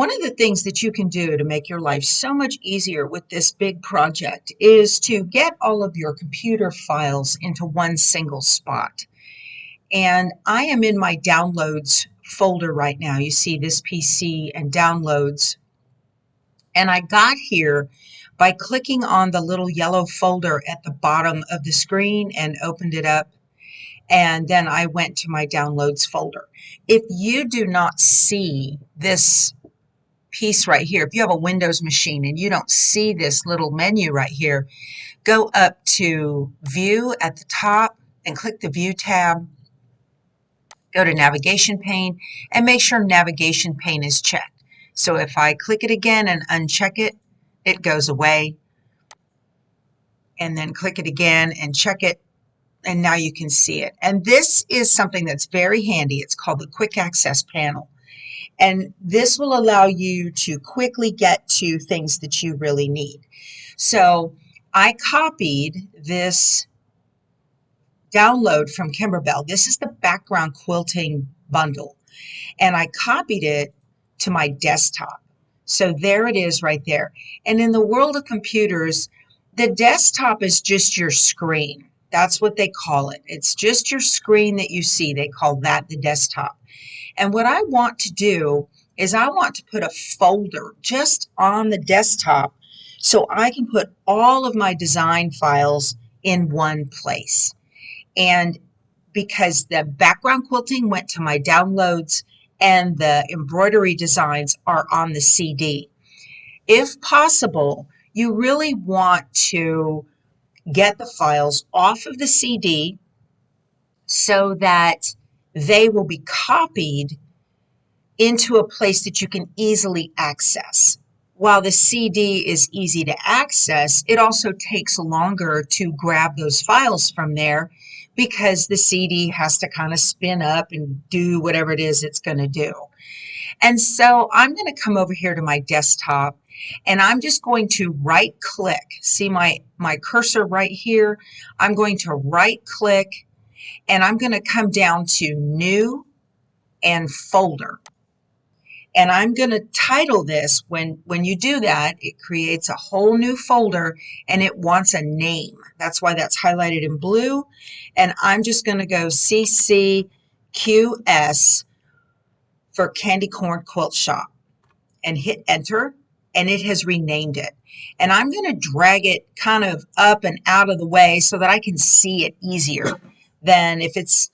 One of the things that you can do to make your life so much easier with this big project is to get all of your computer files into one single spot. And I am in my downloads folder right now. You see this PC and downloads. And I got here by clicking on the little yellow folder at the bottom of the screen and opened it up. And then I went to my downloads folder. If you do not see this piece right here, if you have a Windows machine and you don't see this little menu right here, go up to View at the top and click the View tab. Go to Navigation Pane and make sure Navigation Pane is checked. So if I click it again and uncheck it, it goes away. And then click it again and check it, and now you can see it. And this is something that's very handy. It's called the Quick Access Panel. And this will allow you to quickly get to things that you really need. So I copied this download from Kimberbell. This is the background quilting bundle. And I copied it to my desktop. So there it is right there. And in the world of computers, the desktop is just your screen. That's what they call it. It's just your screen that you see. They call that the desktop. And what I want to do is I want to put a folder just on the desktop so I can put all of my design files in one place. And because the background quilting went to my downloads and the embroidery designs are on the CD. If possible, you really want to get the files off of the CD so that they will be copied into a place that you can easily access. While the CD is easy to access, it also takes longer to grab those files from there because the CD has to kind of spin up and do whatever it is it's going to do. And so I'm going to come over here to my desktop and I'm just going to right click. See my cursor right here? I'm going to right click and I'm going to come down to New and Folder. And I'm going to title this. When you do that, it creates a whole new folder and it wants a name. That's why that's highlighted in blue. And I'm just going to go CCQS for Candy Corn Quilt Shop and hit enter, and it has renamed it. And I'm going to drag it kind of up and out of the way so that I can see it easier than if it's,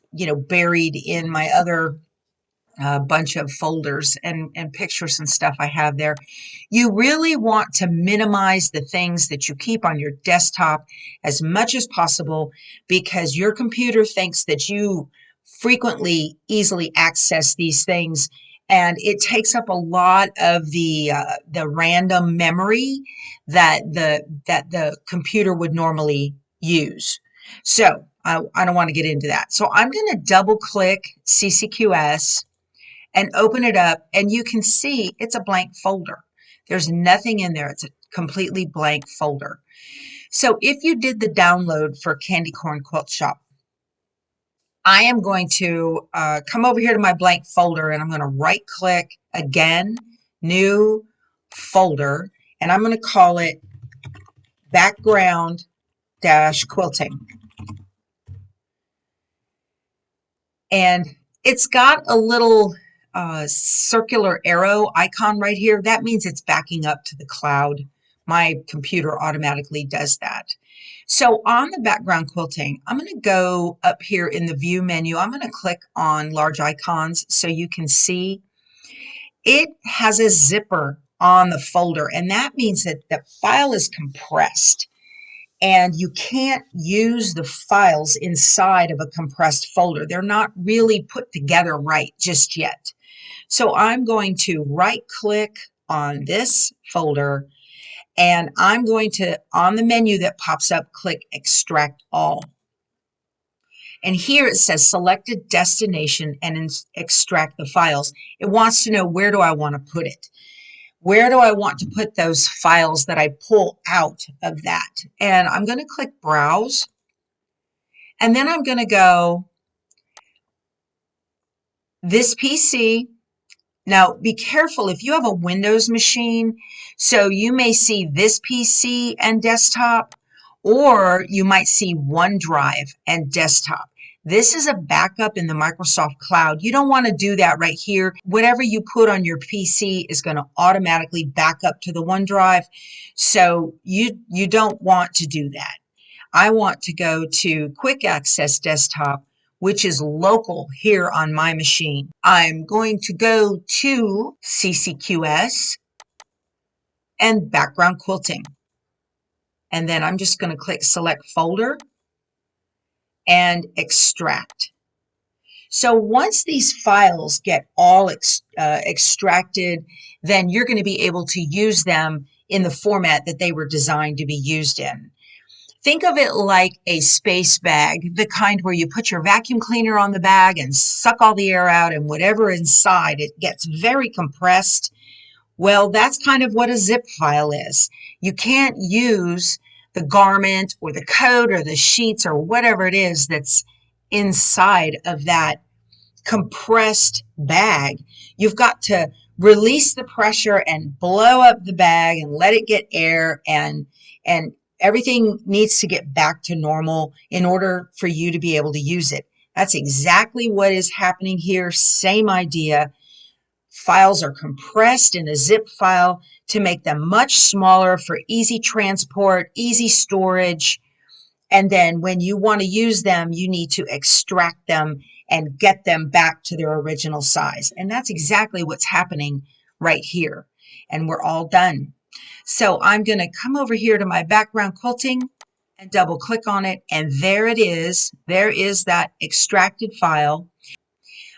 buried in my other bunch of folders and pictures and stuff I have there. You really want to minimize the things that you keep on your desktop as much as possible because your computer thinks that you frequently easily access these things, and it takes up a lot of the random memory that the computer would normally use. So I don't want to get into that. So I'm going to double click CCQS and open it up, and you can see it's a blank folder. There's nothing in there. It's a completely blank folder. So if you did the download for Candy Corn Quilt Shop, I am going to come over here to my blank folder, and I'm going to right click again, New Folder, and I'm going to call it Background Quilting. And it's got a little circular arrow icon right here. That means it's backing up to the cloud. My computer automatically does that. So on the background quilting, I'm going to go up here in the view menu. I'm going to click on large icons so you can see it has a zipper on the folder, and that means that the file is compressed. And you can't use the files inside of a compressed folder. They're not really put together right just yet. So I'm going to right click on this folder, and I'm going to, on the menu that pops up, click Extract All. And here it says select a destination and extract the files. It wants to know, where do I want to put it? Where do I want to put those files that I pull out of that? And I'm going to click Browse. And then I'm going to go, this PC, Now, be careful if you have a Windows machine. So you may see this PC and desktop, or you might see OneDrive and desktop. This is a backup in the Microsoft Cloud. You don't want to do that right here. Whatever you put on your PC is going to automatically back up to the OneDrive. So you don't want to do that. I want to go to Quick Access Desktop, which is local here on my machine. I'm going to go to CCQS and background quilting. And then I'm just going to click select folder and extract. So once these files get all extracted, then you're going to be able to use them in the format that they were designed to be used in. Think of it like a space bag, the kind where you put your vacuum cleaner on the bag and suck all the air out, and whatever inside, it gets very compressed. Well, that's kind of what a zip file is. You can't use the garment or the coat or the sheets or whatever it is that's inside of that compressed bag. You've got to release the pressure and blow up the bag and let it get air, and everything needs to get back to normal in order for you to be able to use it. That's exactly what is happening here. Same idea. Files are compressed in a zip file to make them much smaller for easy transport, easy storage. And then when you want to use them, you need to extract them and get them back to their original size. And that's exactly what's happening right here. And we're all done. So I'm going to come over here to my background quilting and double click on it. And there it is. There is that extracted file.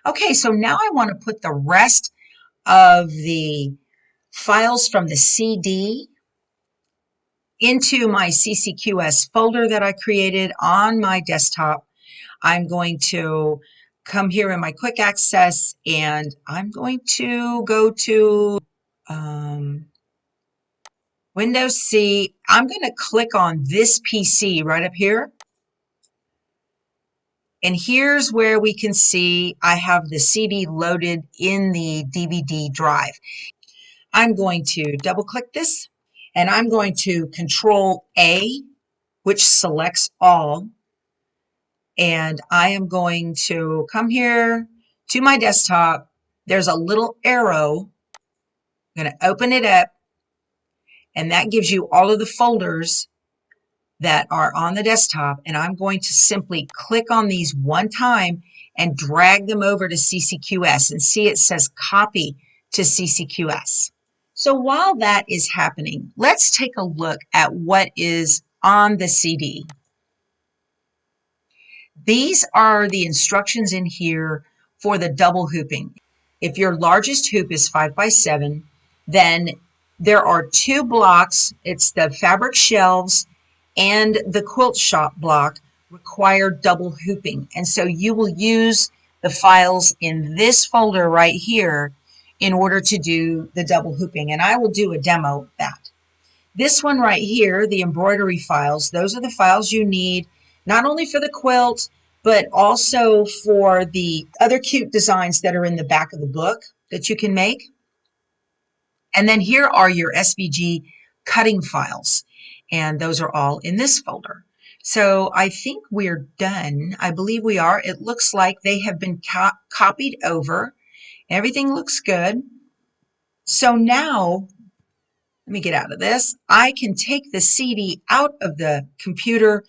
Okay, so now I want to put the rest of the files from the CD into my CCQS folder that I created on my desktop. I'm going to come here in my quick access and I'm going to go to Windows C. I'm going to click on this PC right up here. And here's where we can see I have the CD loaded in the DVD drive. I'm going to double click this and I'm going to Control A, which selects all. And I am going to come here to my desktop. There's a little arrow. I'm going to open it up, and that gives you all of the folders that are on the desktop. And I'm going to simply click on these one time and drag them over to CCQS, and see it says copy to CCQS. So while that is happening, let's take a look at what is on the CD. These are the instructions in here for the double hooping. If your largest hoop is 5x7, then there are two blocks. It's the fabric shelves and the quilt shop block require double hooping. And so you will use the files in this folder right here in order to do the double hooping. And I will do a demo of that. This one right here, the embroidery files, those are the files you need not only for the quilt, but also for the other cute designs that are in the back of the book that you can make. And then here are your SVG cutting files, and those are all in this folder. So I think we're done. I believe we are. It looks like they have been copied over. Everything looks good. So now, let me get out of this. I can take the CD out of the computer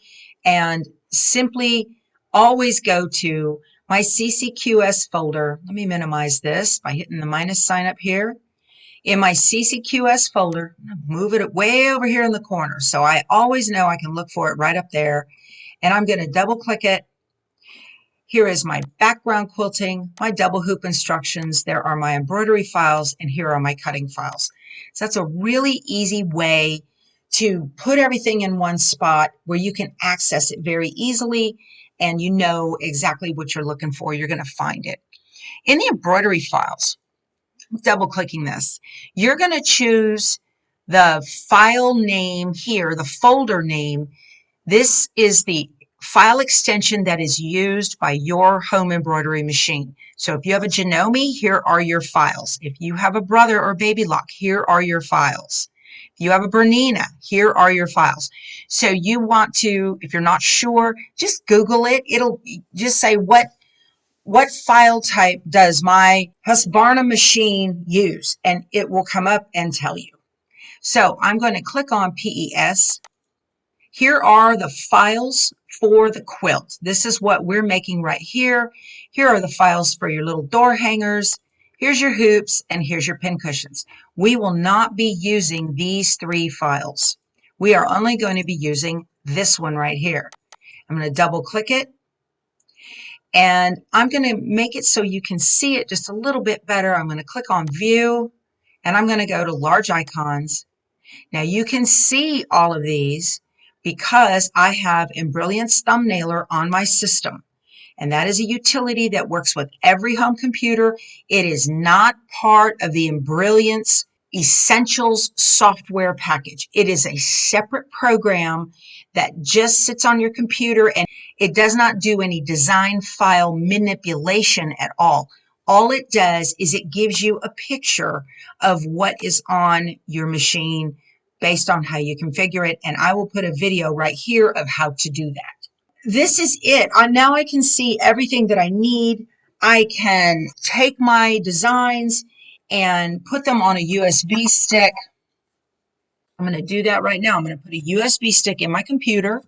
and simply always go to my CCQS folder. Let me minimize this by hitting the minus sign up here. In my CCQS folder, move it way over here in the corner so I always know I can look for it right up there. And I'm going to double click it. Here is my background quilting, my double hoop instructions. There are my embroidery files, and here are my cutting files. So that's a really easy way to put everything in one spot where you can access it very easily, and you know exactly what you're looking for. You're going to find it. In the embroidery files, double clicking this, you're going to choose the file name here, the folder name. This is the file extension that is used by your home embroidery machine. So if you have a Janome, here are your files. If you have a Brother or Baby Lock, here are your files. If you have a Bernina, here are your files. So you want to, if you're not sure, just Google it. It'll just say what file type does my Husqvarna machine use, and it will come up and tell you. So I'm going to click on PES. Here are the files for the quilt. This is what we're making right here. Here are the files for your little door hangers. Here's your hoops, and here's your pin cushions. We will not be using these 3 files. We are only going to be using this one right here. I'm going to double click it, and I'm going to make it so you can see it just a little bit better. I'm going to click on View, and I'm going to go to Large Icons. Now you can see all of these because I have Embrilliance Thumbnailer on my system. And that is a utility that works with every home computer. It is not part of the Embrilliance Essentials software package. It is a separate program that just sits on your computer, and it does not do any design file manipulation at all. All it does is it gives you a picture of what is on your machine based on how you configure it. And I will put a video right here of how to do that. This is it. Now I can see everything that I need. I can take my designs and put them on a USB stick. I'm going to do that right now. I'm going to put a USB stick in my computer.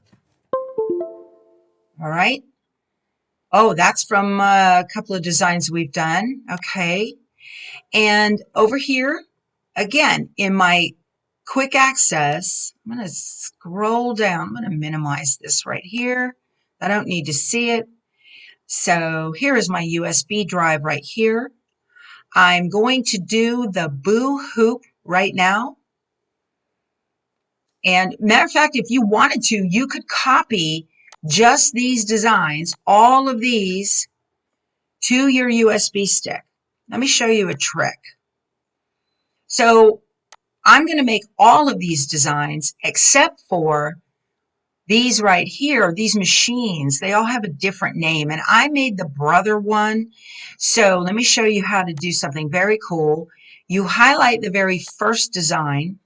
All right. Oh, that's from a couple of designs we've done. Okay. And over here, again, in my quick access, I'm going to scroll down. I'm going to minimize this right here. I don't need to see it. So here is my USB drive right here. I'm going to do the Boo Hoop right now. And matter of fact, if you wanted to, you could copy just these designs, all of these, to your USB stick. Let me show you a trick. So I'm going to make all of these designs except for these right here, these machines. They all have a different name, and I made the Brother one. So let me show you how to do something very cool. You highlight the very first design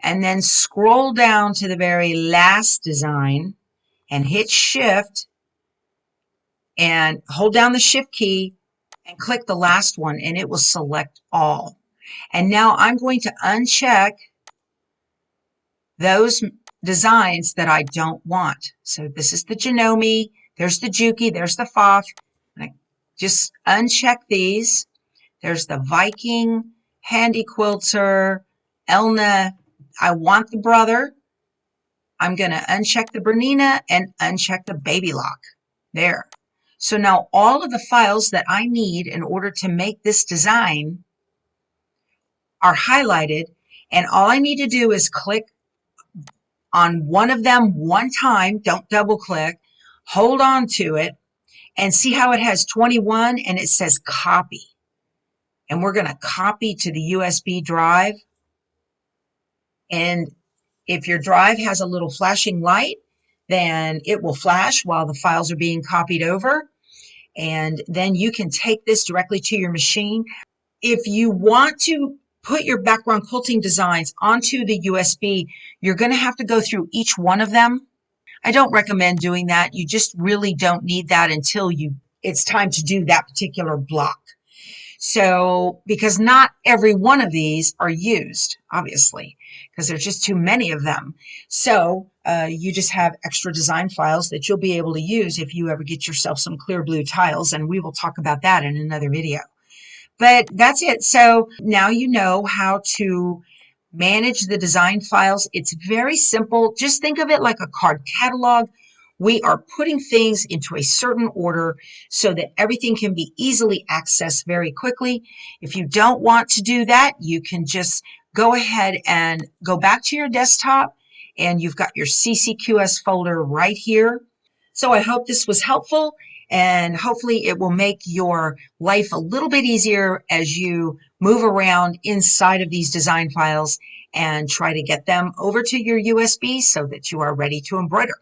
and then scroll down to the very last design and hit Shift and hold down the Shift key and click the last one, and it will select all. And now I'm going to uncheck those designs that I don't want. So this is the Janome, there's the Juki, there's the Foff. I just uncheck these. There's the Viking, Handy Quilter, Elna. I want the Brother. I'm going to uncheck the Bernina and uncheck the Baby Lock. There. So now all of the files that I need in order to make this design are highlighted, and all I need to do is click on one of them one time, don't double click, hold on to it, and see how it has 21 and it says copy. And we're going to copy to the USB drive. And if your drive has a little flashing light, then it will flash while the files are being copied over. And then you can take this directly to your machine. If you want to put your background quilting designs onto the USB, you're going to have to go through each one of them. I don't recommend doing that. You just really don't need that until it's time to do that particular block. So, because not every one of these are used, obviously, because there's just too many of them. So you just have extra design files that you'll be able to use if you ever get yourself some clear blue tiles, and we will talk about that in another video. But that's it. So now you know how to manage the design files. It's very simple. Just think of it like a card catalog. We are putting things into a certain order so that everything can be easily accessed very quickly. If you don't want to do that, you can just go ahead and go back to your desktop, and you've got your CCQS folder right here. So I hope this was helpful, and hopefully it will make your life a little bit easier as you move around inside of these design files and try to get them over to your USB so that you are ready to embroider.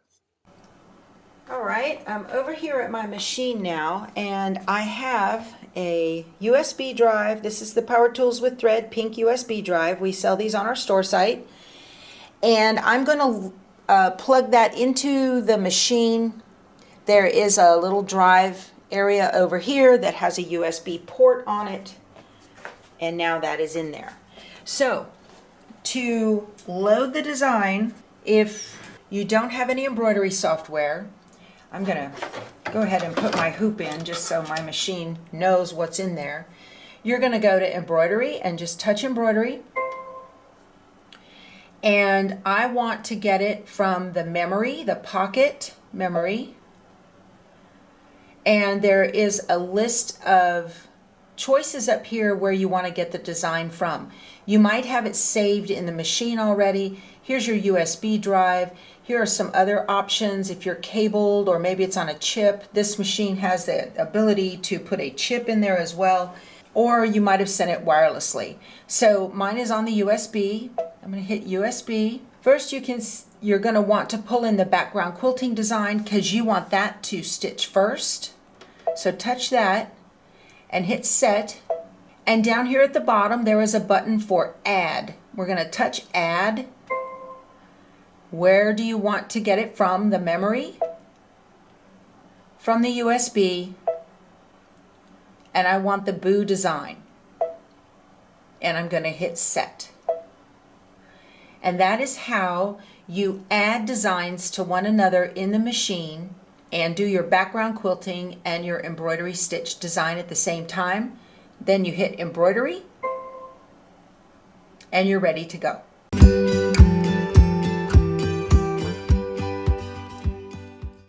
All right, I'm over here at my machine now, and I have a USB drive. This is the Power Tools with Thread pink USB drive. We sell these on our store site. And I'm going to plug that into the machine. There is a little drive area over here that has a USB port on it. And now that is in there. So to load the design, if you don't have any embroidery software, I'm going to go ahead and put my hoop in just so my machine knows what's in there. You're going to go to Embroidery and just touch Embroidery. And I want to get it from the memory, the pocket memory. And there is a list of choices up here where you want to get the design from. You might have it saved in the machine already. Here's your USB drive. Here are some other options if you're cabled or maybe it's on a chip. This machine has the ability to put a chip in there as well. Or you might have sent it wirelessly. So mine is on the USB. I'm going to hit USB. First you're going to want to pull in the background quilting design because you want that to stitch first. So touch that and hit set. And down here at the bottom there is a button for add. We're going to touch add. Where do you want to get it from? The memory? From the USB. And I want the boo design. And I'm going to hit set. And that is how you add designs to one another in the machine and do your background quilting and your embroidery stitch design at the same time. Then you hit embroidery and you're ready to go.